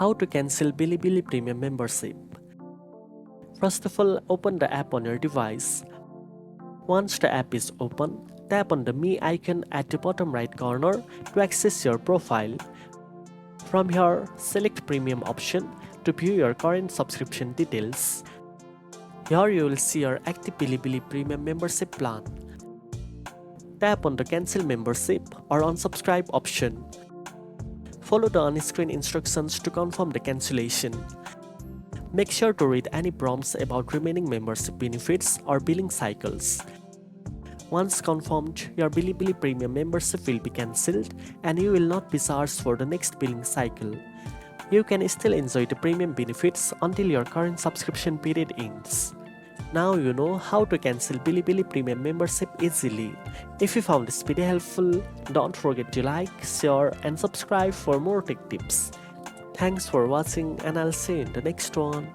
How to cancel Bilibili Premium membership. First of all, open the app on your device. Once the app is open, tap on the Me icon at the bottom right corner to access your profile. From here, select Premium option to view your current subscription details. Here you will see your active Bilibili Premium membership plan. Tap on the Cancel Membership or Unsubscribe option. Follow the on-screen instructions to confirm the cancellation. Make sure to read any prompts about remaining membership benefits or billing cycles. Once confirmed, your Bilibili Premium membership will be cancelled and you will not be charged for the next billing cycle. You can still enjoy the premium benefits until your current subscription period ends. Now you know how to cancel Bilibili Premium membership easily. If you found this video helpful, don't forget to like, share and subscribe for more tech tips. Thanks for watching and I'll see you in the next one.